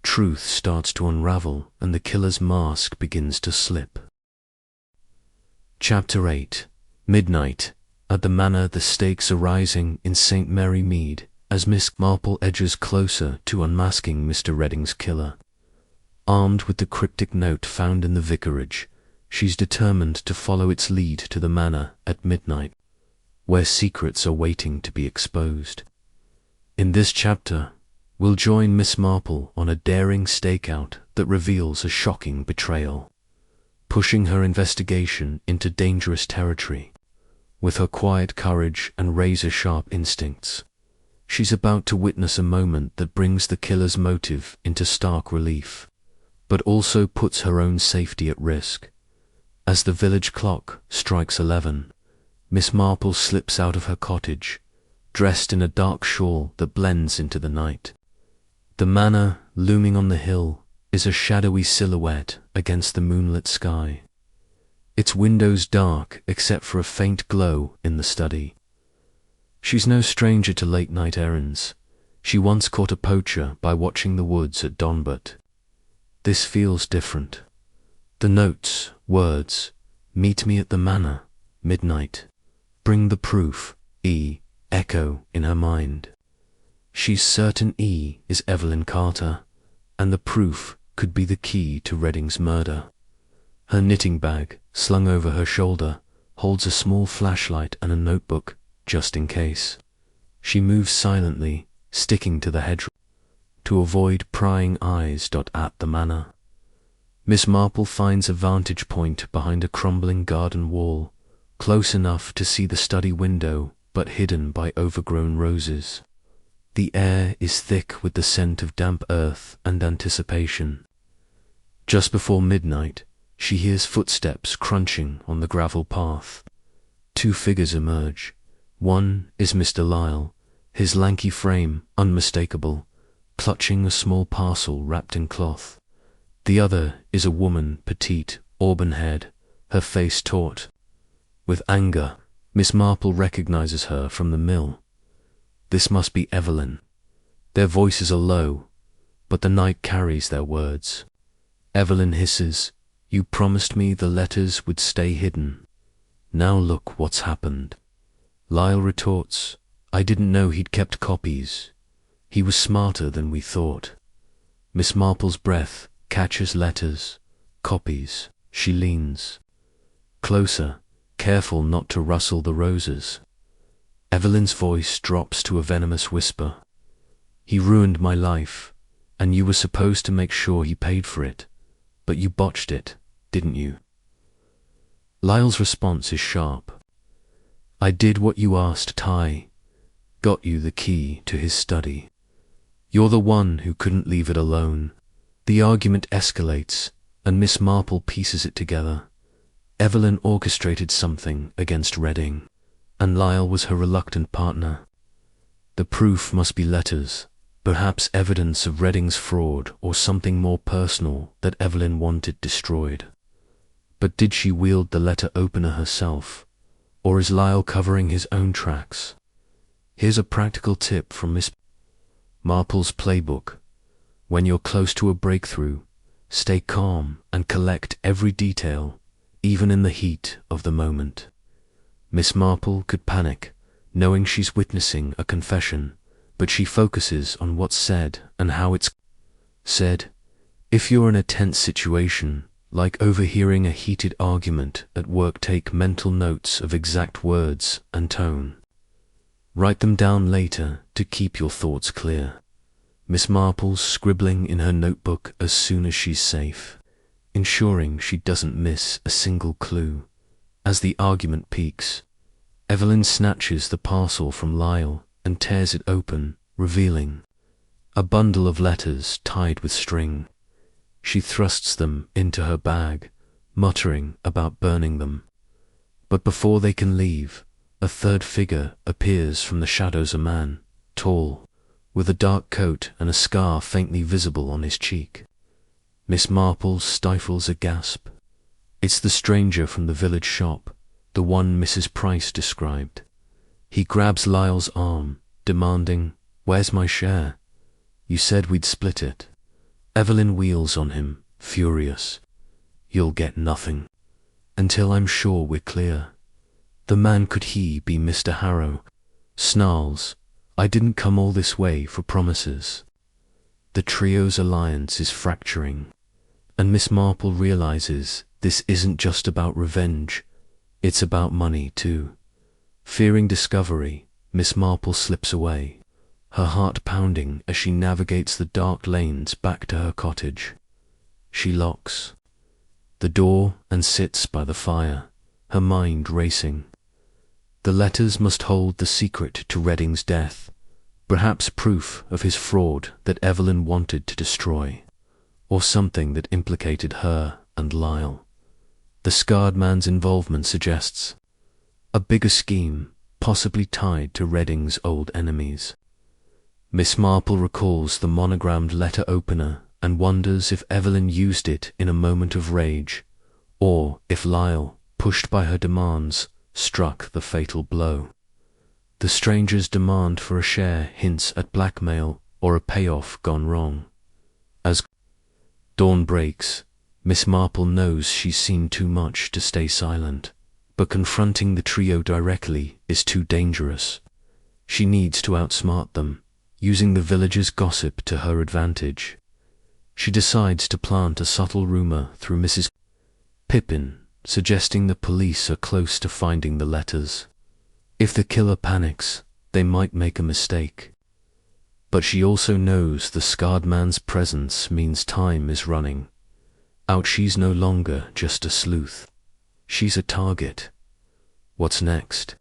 truth starts to unravel and the killer's mask begins to slip. Chapter 8. Midnight. At the manor, the stakes are rising in St. Mary Mead as Miss Marple edges closer to unmasking Mr. Redding's killer. Armed with the cryptic note found in the vicarage, she's determined to follow its lead to the manor at midnight, where secrets are waiting to be exposed. In this chapter, we'll join Miss Marple on a daring stakeout that reveals a shocking betrayal, pushing her investigation into dangerous territory. With her quiet courage and razor-sharp instincts, she's about to witness a moment that brings the killer's motive into stark relief, but also puts her own safety at risk. As the village clock strikes 11, Miss Marple slips out of her cottage, dressed in a dark shawl that blends into the night. The manor, looming on the hill, is a shadowy silhouette against the moonlit sky, its windows dark except for a faint glow in the study. She's no stranger to late-night errands. She once caught a poacher by watching the woods at dawn, but this feels different. The notes, words, "Meet me at the manor, midnight," bring the proof, echo in her mind. She's certain is Evelyn Carter, and the proof could be the key to Redding's murder. Her knitting bag, slung over her shoulder, holds a small flashlight and a notebook, just in case. She moves silently, sticking to the hedgerow, to avoid prying eyes at the manor. Miss Marple finds a vantage point behind a crumbling garden wall, close enough to see the study window, but hidden by overgrown roses. The air is thick with the scent of damp earth and anticipation. Just before midnight, she hears footsteps crunching on the gravel path. Two figures emerge. One is Mr. Lyle, his lanky frame unmistakable, clutching a small parcel wrapped in cloth. The other is a woman, petite, auburn-haired, her face taut with anger. Miss Marple recognizes her from the mill. This must be Evelyn. Their voices are low, but the night carries their words. Evelyn hisses, "You promised me the letters would stay hidden. Now look what's happened." Lyle retorts, "I didn't know he'd kept copies. He was smarter than we thought." Miss Marple's breath catches letters, copies. She leans closer, careful not to rustle the roses. Evelyn's voice drops to a venomous whisper. "He ruined my life, and you were supposed to make sure he paid for it, but you botched it, didn't you?" Lyle's response is sharp. "I did what you asked, Ty. Got you the key to his study. You're the one who couldn't leave it alone." The argument escalates, and Miss Marple pieces it together. Evelyn orchestrated something against Redding, and Lyle was her reluctant partner. The proof must be letters, perhaps evidence of Redding's fraud or something more personal that Evelyn wanted destroyed. But did she wield the letter opener herself, or is Lyle covering his own tracks? Here's a practical tip from Miss Marple's playbook. When you're close to a breakthrough, stay calm and collect every detail, even in the heat of the moment. Miss Marple could panic, knowing she's witnessing a confession, but she focuses on what's said and how it's said. If you're in a tense situation, like overhearing a heated argument at work, take mental notes of exact words and tone. Write them down later to keep your thoughts clear. Miss Marple's scribbling in her notebook as soon as she's safe, ensuring she doesn't miss a single clue. As the argument peaks, Evelyn snatches the parcel from Lyle and tears it open, revealing a bundle of letters tied with string. She thrusts them into her bag, muttering about burning them. But before they can leave, a third figure appears from the shadows, a man, tall, with a dark coat and a scar faintly visible on his cheek. Miss Marple stifles a gasp. It's the stranger from the village shop, the one Mrs. Price described. He grabs Lyle's arm, demanding, "Where's my share? You said we'd split it." Evelyn wheels on him, furious. You'll get nothing. Until I'm sure we're clear. The man, could he be Mr. Harrow? Snarls, I didn't come all this way for promises. The trio's alliance is fracturing, and Miss Marple realizes this isn't just about revenge, it's about money too. Fearing discovery, Miss Marple slips away, her heart pounding as she navigates the dark lanes back to her cottage. She locks the door and sits by the fire, her mind racing. The letters must hold the secret to Redding's death, perhaps proof of his fraud that Evelyn wanted to destroy, or something that implicated her and Lyle. The scarred man's involvement suggests a bigger scheme, possibly tied to Redding's old enemies. Miss Marple recalls the monogrammed letter opener and wonders if Evelyn used it in a moment of rage, or if Lyle, pushed by her demands, struck the fatal blow. The stranger's demand for a share hints at blackmail or a payoff gone wrong. As dawn breaks, Miss Marple knows she's seen too much to stay silent, but confronting the trio directly is too dangerous. She needs to outsmart them, using the villagers' gossip to her advantage. She decides to plant a subtle rumor through Mrs. Pippin, suggesting the police are close to finding the letters. If the killer panics, they might make a mistake. But she also knows the scarred man's presence means time is running out. She's no longer just a sleuth. She's a target. What's next?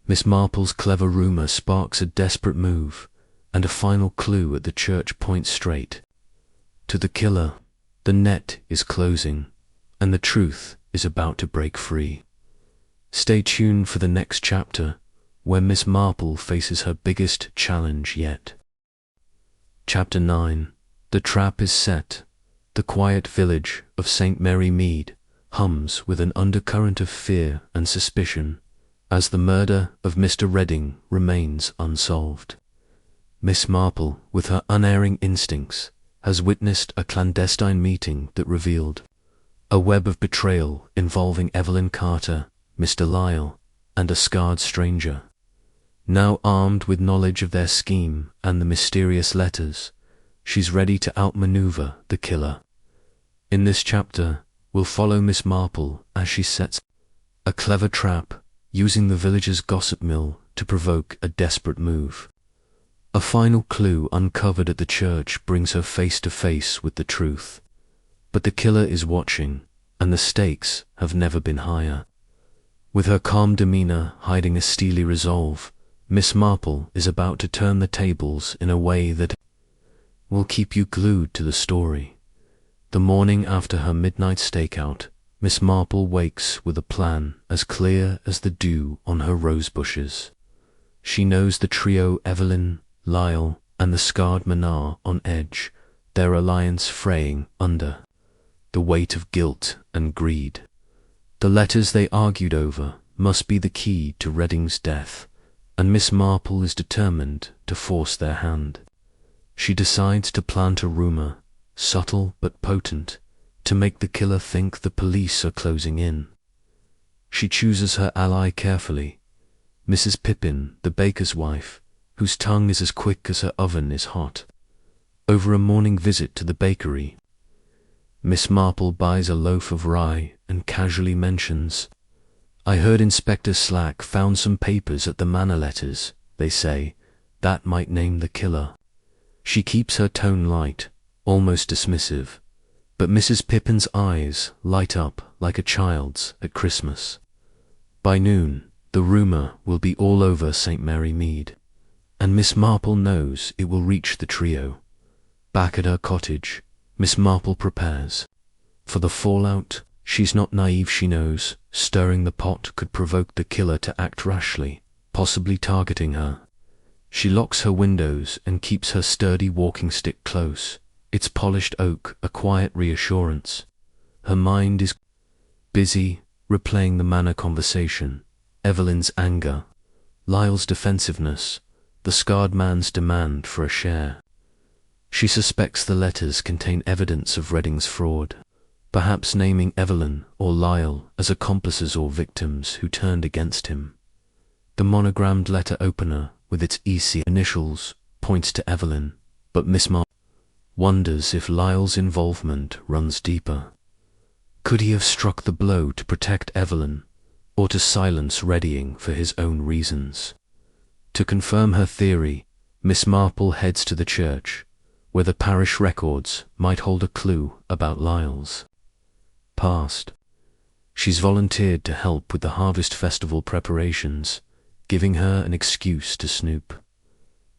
Miss Marple's clever rumor sparks a desperate move, and a final clue at the church points straight to the killer. The net is closing, and the truth is about to break free. Stay tuned for the next chapter, where Miss Marple faces her biggest challenge yet. Chapter 9. The trap is set. The quiet village of St. Mary Mead hums with an undercurrent of fear and suspicion as the murder of Mr. Redding remains unsolved. Miss Marple, with her unerring instincts, has witnessed a clandestine meeting that revealed a web of betrayal involving Evelyn Carter, Mr. Lyle, and a scarred stranger. Now armed with knowledge of their scheme and the mysterious letters, she's ready to outmaneuver the killer. In this chapter, we'll follow Miss Marple as she sets a clever trap, using the villagers' gossip mill to provoke a desperate move. A final clue uncovered at the church brings her face to face with the truth. But the killer is watching, and the stakes have never been higher. With her calm demeanor hiding a steely resolve, Miss Marple is about to turn the tables in a way that will keep you glued to the story. The morning after her midnight stakeout, Miss Marple wakes with a plan as clear as the dew on her rose bushes. She knows the trio, Evelyn, Lyle, and the scarred man, are on edge, their alliance fraying under the weight of guilt and greed. The letters they argued over must be the key to Redding's death, and Miss Marple is determined to force their hand. She decides to plant a rumor, subtle but potent, to make the killer think the police are closing in. She chooses her ally carefully, Mrs. Pippin, the baker's wife, whose tongue is as quick as her oven is hot. Over a morning visit to the bakery, Miss Marple buys a loaf of rye and casually mentions, "I heard Inspector Slack found some papers at the manor letters. They say that might name the killer." She keeps her tone light, almost dismissive, but Mrs. Pippin's eyes light up like a child's at Christmas. By noon, the rumor will be all over St. Mary Mead, and Miss Marple knows it will reach the trio. Back at her cottage, Miss Marple prepares for the fallout. She's not naive. She knows stirring the pot could provoke the killer to act rashly, possibly targeting her. She locks her windows and keeps her sturdy walking stick close, its polished oak a quiet reassurance. Her mind is busy replaying the manor conversation, Evelyn's anger, Lyle's defensiveness, the scarred man's demand for a share. She suspects the letters contain evidence of Redding's fraud, perhaps naming Evelyn or Lyle as accomplices or victims who turned against him. The monogrammed letter opener, with its EC initials, points to Evelyn, but Miss Marple wonders if Lyle's involvement runs deeper. Could he have struck the blow to protect Evelyn, or to silence Redding for his own reasons? To confirm her theory, Miss Marple heads to the church, where the parish records might hold a clue about Lyle's past. She's volunteered to help with the harvest festival preparations, giving her an excuse to snoop.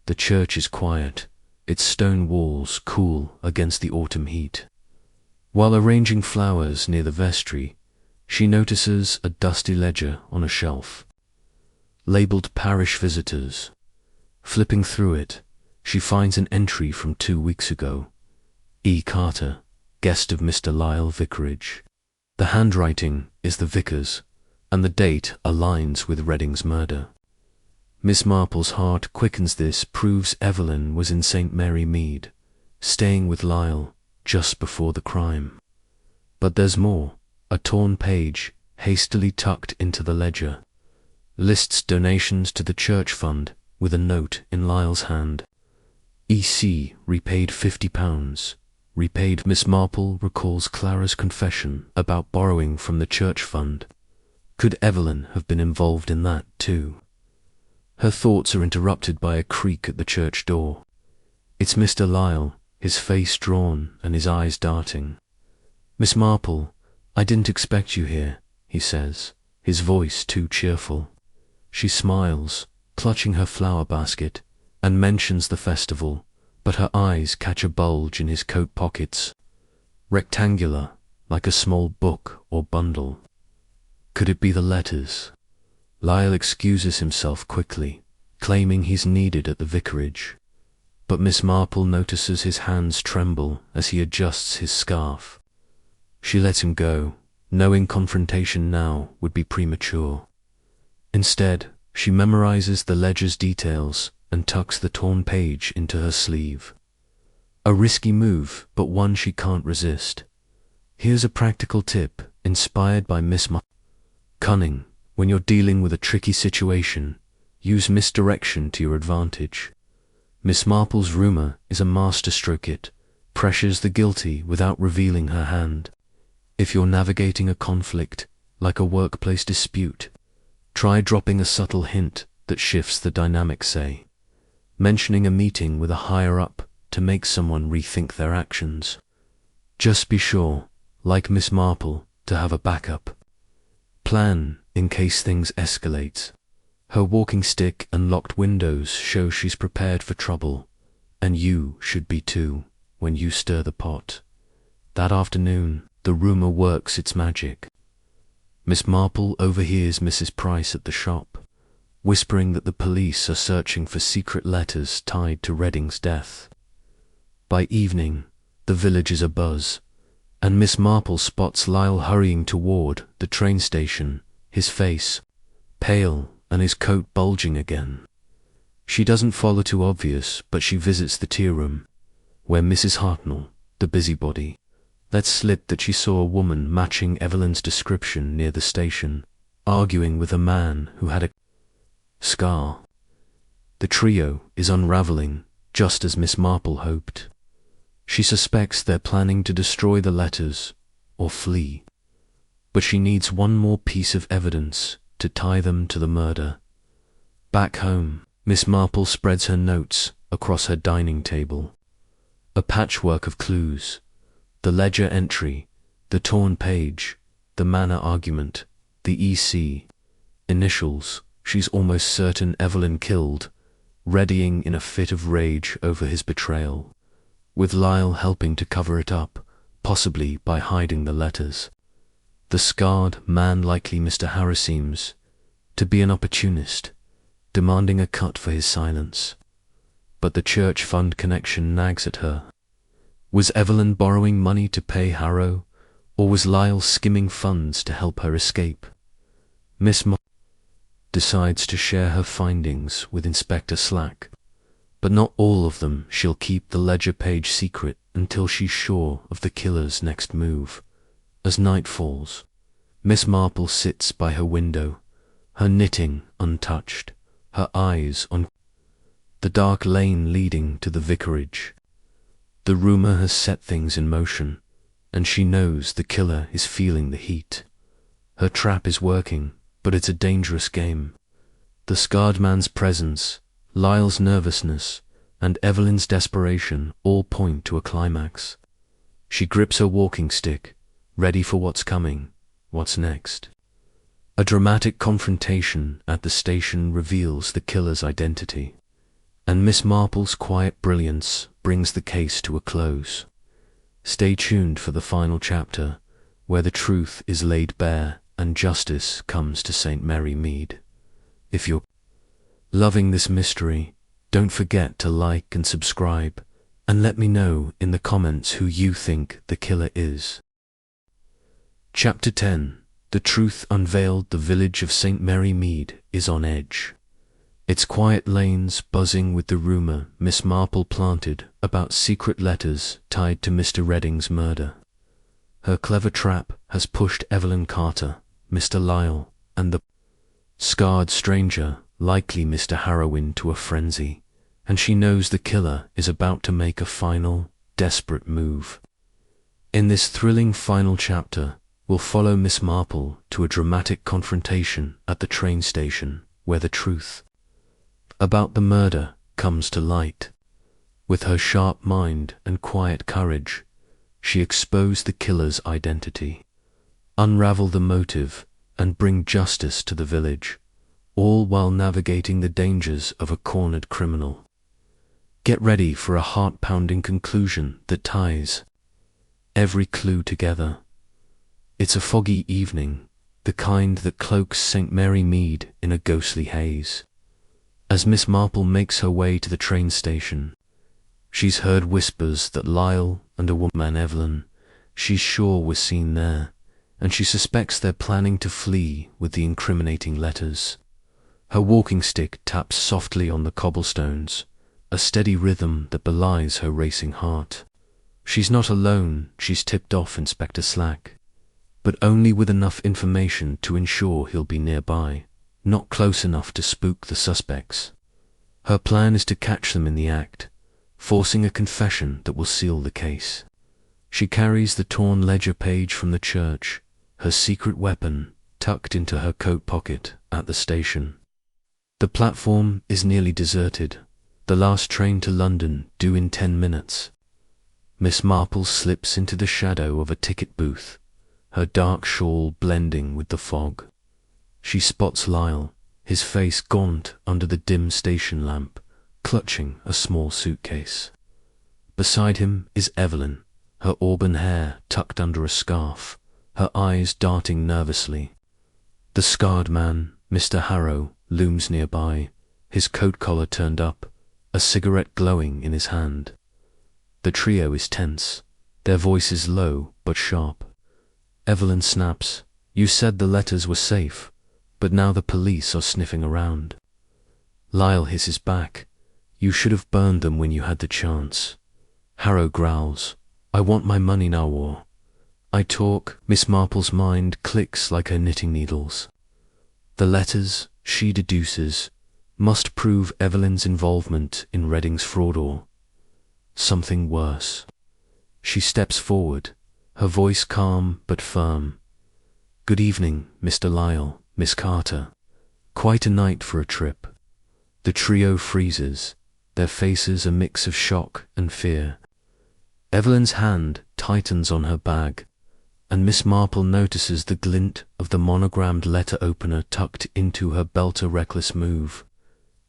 The church is quiet, its stone walls cool against the autumn heat. While arranging flowers near the vestry, she notices a dusty ledger on a shelf, labeled Parish Visitors. Flipping through it, she finds an entry from 2 weeks ago. E. Carter, guest of Mr. Lyle Vicarage. The handwriting is the vicar's, and the date aligns with Redding's murder. Miss Marple's heart quickens. This proves Evelyn was in St. Mary Mead, staying with Lyle just before the crime. But there's more. A torn page, hastily tucked into the ledger, lists donations to the church fund with a note in Lyle's hand. EC repaid £50. Repaid. Miss Marple recalls Clara's confession about borrowing from the church fund. Could Evelyn have been involved in that too? Her thoughts are interrupted by a creak at the church door. It's Mr. Lyle, his face drawn and his eyes darting. "Miss Marple, I didn't expect you here," he says, his voice too cheerful. She smiles, clutching her flower basket, and mentions the festival, but her eyes catch a bulge in his coat pockets, rectangular, like a small book or bundle. Could it be the letters? Lyle excuses himself quickly, claiming he's needed at the vicarage, but Miss Marple notices his hands tremble as he adjusts his scarf. She lets him go, knowing confrontation now would be premature. Instead, she memorizes the ledger's details and tucks the torn page into her sleeve. A risky move, but one she can't resist. Here's a practical tip inspired by Miss Marple. Cunning. When you're dealing with a tricky situation, use misdirection to your advantage. Miss Marple's rumor is a masterstroke. It pressures the guilty without revealing her hand. If you're navigating a conflict, like a workplace dispute, try dropping a subtle hint that shifts the dynamic, say, mentioning a meeting with a higher-up to make someone rethink their actions. Just be sure, like Miss Marple, to have a backup plan in case things escalate. Her walking stick and locked windows show she's prepared for trouble, and you should be too when you stir the pot. That afternoon, the rumor works its magic. Miss Marple overhears Mrs. Price at the shop, whispering that the police are searching for secret letters tied to Redding's death. By evening, the village is abuzz, and Miss Marple spots Lyle hurrying toward the train station, his face pale and his coat bulging again. She doesn't follow too obvious, but she visits the tea room, where Mrs. Hartnell, the busybody, lets slip that she saw a woman matching Evelyn's description near the station, arguing with a man who had a scar. The trio is unraveling, just as Miss Marple hoped. She suspects they're planning to destroy the letters or flee, but she needs one more piece of evidence to tie them to the murder. Back home, Miss Marple spreads her notes across her dining table. A patchwork of clues: the ledger entry, the torn page, the manor argument, the EC initials. She's almost certain Evelyn killed, Redding in a fit of rage over his betrayal, with Lyle helping to cover it up, possibly by hiding the letters. The scarred man, likely Mr. Harris, seems to be an opportunist, demanding a cut for his silence. But the church fund connection nags at her. Was Evelyn borrowing money to pay Harrow, or was Lyle skimming funds to help her escape? Miss Marple decides to share her findings with Inspector Slack, But not all of them. She'll keep the ledger page secret until she's sure of the killer's next move. As night falls, Miss Marple sits by her window, her knitting untouched, her eyes on the dark lane leading to the vicarage. The rumor has set things in motion, and she knows the killer is feeling the heat. Her trap is working, but it's a dangerous game. The scarred man's presence, Lyle's nervousness, and Evelyn's desperation all point to a climax. She grips her walking stick, ready for what's coming, what's next. A dramatic confrontation at the station reveals the killer's identity, and Miss Marple's quiet brilliance brings the case to a close. Stay tuned for the final chapter, where the truth is laid bare and justice comes to St. Mary Mead. If you're loving this mystery, don't forget to like and subscribe, and let me know in the comments who you think the killer is. Chapter 10. The truth unveiled. The village of St. Mary Mead is on edge. Its quiet lanes buzzing with the rumor Miss Marple planted about secret letters tied to Mr. Redding's murder. Her clever trap has pushed Evelyn Carter, Mr. Lyle, and the scarred stranger, likely Mr. Harrow, into a frenzy, and she knows the killer is about to make a final, desperate move. In this thrilling final chapter, we'll follow Miss Marple to a dramatic confrontation at the train station, where the truth about the murder comes to light. With her sharp mind and quiet courage, she exposed the killer's identity, unravel the motive, and bring justice to the village, all while navigating the dangers of a cornered criminal. Get ready for a heart-pounding conclusion that ties every clue together. It's a foggy evening, the kind that cloaks St. Mary Mead in a ghostly haze. As Miss Marple makes her way to the train station, she's heard whispers that Lyle and a woman, Evelyn, she's sure was seen there, and she suspects they're planning to flee with the incriminating letters. Her walking stick taps softly on the cobblestones, a steady rhythm that belies her racing heart. She's not alone. She's tipped off Inspector Slack, but only with enough information to ensure he'll be nearby, not close enough to spook the suspects. Her plan is to catch them in the act, forcing a confession that will seal the case. She carries the torn ledger page from the church, her secret weapon, tucked into her coat pocket at the station. The platform is nearly deserted, the last train to London due in 10 minutes. Miss Marple slips into the shadow of a ticket booth, her dark shawl blending with the fog. She spots Lyle, his face gaunt under the dim station lamp, clutching a small suitcase. Beside him is Evelyn, her auburn hair tucked under a scarf, her eyes darting nervously. The scarred man, Mr. Harrow, looms nearby, his coat collar turned up, a cigarette glowing in his hand. The trio is tense, their voices low but sharp. Evelyn snaps, "You said the letters were safe, but now the police are sniffing around." Lyle hisses back, "You should have burned them when you had the chance." Harrow growls, "I want my money now, or I talk." Miss Marple's mind clicks like her knitting needles. The letters, she deduces, must prove Evelyn's involvement in Redding's fraud or something worse. She steps forward, her voice calm but firm. "Good evening, Mr. Lyle, Miss Carter. Quite a night for a trip." The trio freezes, their faces a mix of shock and fear. Evelyn's hand tightens on her bag, and Miss Marple notices the glint of the monogrammed letter opener tucked into her belt. A reckless move.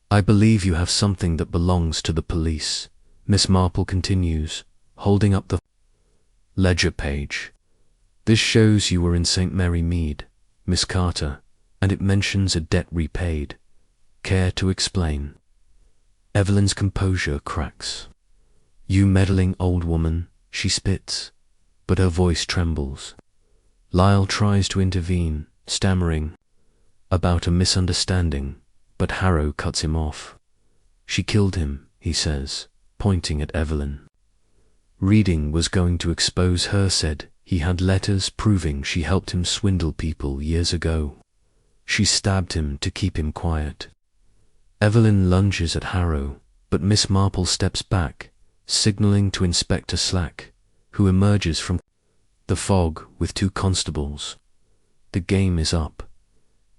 "I believe you have something that belongs to the police," Miss Marple continues, holding up the ledger page. "This shows you were in St. Mary Mead, Miss Carter, and it mentions a debt repaid. Care to explain?" Evelyn's composure cracks. "You meddling old woman," she spits, but her voice trembles. Lyle tries to intervene, stammering about a misunderstanding, but Harrow cuts him off. "She killed him, he says, pointing at Evelyn. Reading was going to expose her, said he had letters proving she helped him swindle people years ago. She stabbed him to keep him quiet. Evelyn lunges at Harrow, but Miss Marple steps back, signalling to Inspector Slack, who emerges from the fog with 2 constables. The game is up.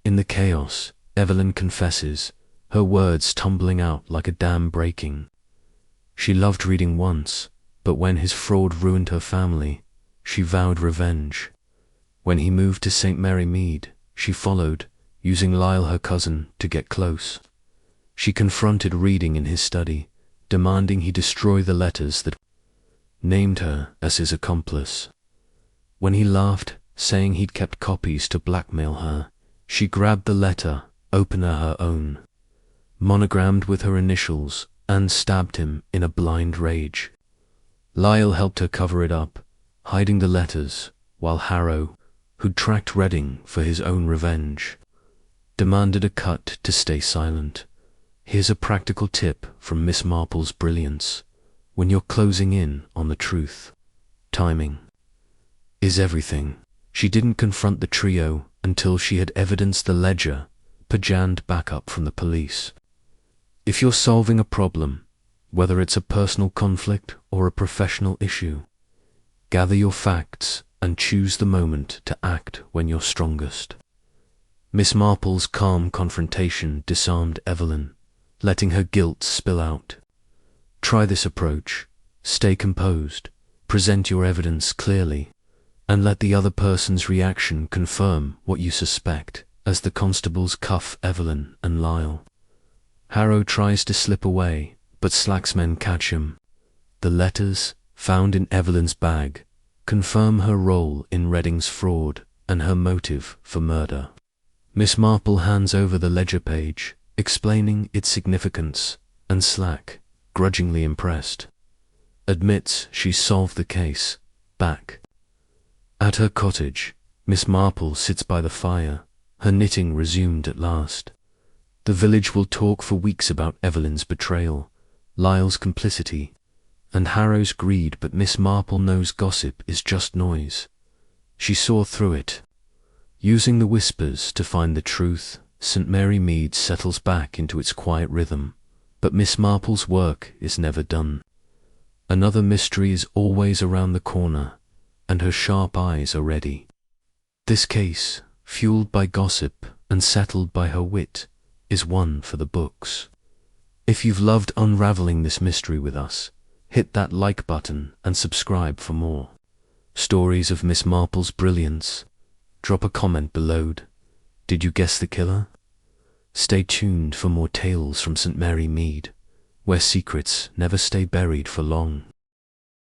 In the chaos, Evelyn confesses, her words tumbling out like a dam breaking. She loved reading once, but when his fraud ruined her family, she vowed revenge. When he moved to St. Mary Mead, she followed, using Lyle, her cousin, to get close. She confronted Reading in his study, demanding he destroy the letters that named her as his accomplice. When he laughed, saying he'd kept copies to blackmail her, she grabbed the letter, opener her own, monogrammed with her initials, and stabbed him in a blind rage. Lyle helped her cover it up, hiding the letters, while Harrow, who'd tracked Reading for his own revenge, demanded a cut to stay silent. Here's a practical tip from Miss Marple's brilliance. When you're closing in on the truth, timing is everything. She didn't confront the trio until she had evidenced the ledger, pajaned back up from the police. If you're solving a problem, whether it's a personal conflict or a professional issue, gather your facts and choose the moment to act when you're strongest. Miss Marple's calm confrontation disarmed Evelyn, letting her guilt spill out. Try this approach. Stay composed, present your evidence clearly, and let the other person's reaction confirm what you suspect, as the constables cuff Evelyn and Lyle. Harrow tries to slip away, but Slack's men catch him. The letters, found in Evelyn's bag, confirm her role in Reading's fraud and her motive for murder. Miss Marple hands over the ledger page, explaining its significance, and Slack, grudgingly impressed, admits she's solved the case. Back at her cottage, Miss Marple sits by the fire, her knitting resumed at last. The village will talk for weeks about Evelyn's betrayal, Lyle's complicity, and Harrow's greed, but Miss Marple knows gossip is just noise. She saw through it. Using the whispers to find the truth, St. Mary Mead settles back into its quiet rhythm, but Miss Marple's work is never done. Another mystery is always around the corner, and her sharp eyes are ready. This case, fueled by gossip and settled by her wit, is one for the books. If you've loved unraveling this mystery with us, hit that like button and subscribe for more stories of Miss Marple's brilliance. Drop a comment below. Did you guess the killer? Stay tuned for more tales from St. Mary Mead, where secrets never stay buried for long.